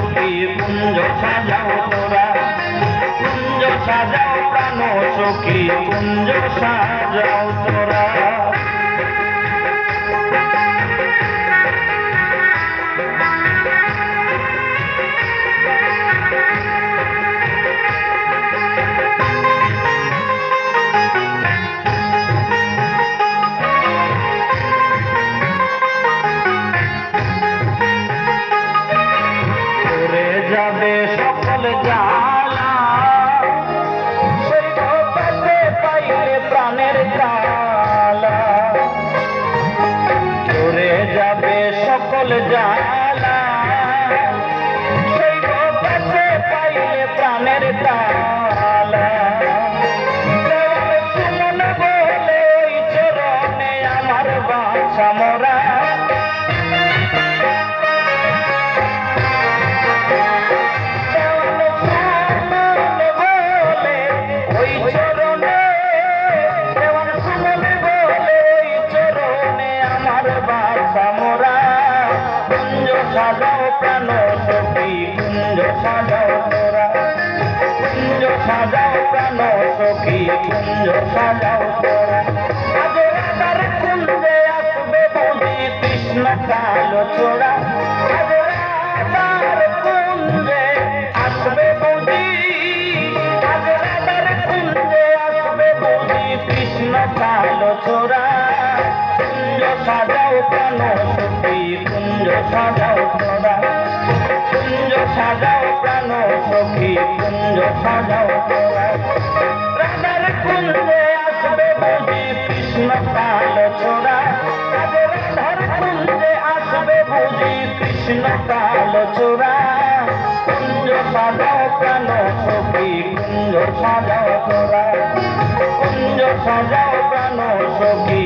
সখী কুঞ্জ সাজাও তোরা, কুঞ্জ সাজাও প্রাণ সখী কুঞ্জ সাজাও তোরা। যাবে সকল জ্বালা সেই কাছে পাইলে প্রাণের জ্বালা, চলে যাবে সকল জ্বালা সেই কাছে পাইলে প্রাণের জ্বালা। সুমন বলে ওই চরণে আমার বাছা মোরা, সাজাও প্রাণ সখী কুঞ্জ সাজাও তোরা, কুঞ্জ সাজাও প্রাণ সখী কুঞ্জ সাজাও তোরা। আজ রাধার কুঞ্জে আসবে বুঝি কৃষ্ণ কালো ছোড়া, আজ রাধার কুঞ্জে আসবে বুঝি, আজ রাধার কুঞ্জে আসবে বুঝি কৃষ্ণ কালো ছোড়া। কুঞ্জ সাজাও প্রাণ সখী কুঞ্জ সাজাও তোরা, কুঞ্জ সাজাও প্রাণ সখী কুঞ্জ সাজাও তোরা। রাধার কুঞ্জে আসবে বুঝি কৃষ্ণ কালো ছোড়া, রাধার কুঞ্জে আসবে বুঝি কৃষ্ণ কালো ছোড়া। কুঞ্জ সাজাও প্রাণ সখী কুঞ্জ সাজাও তোরা, কুঞ্জ সাজাও প্রাণ সখী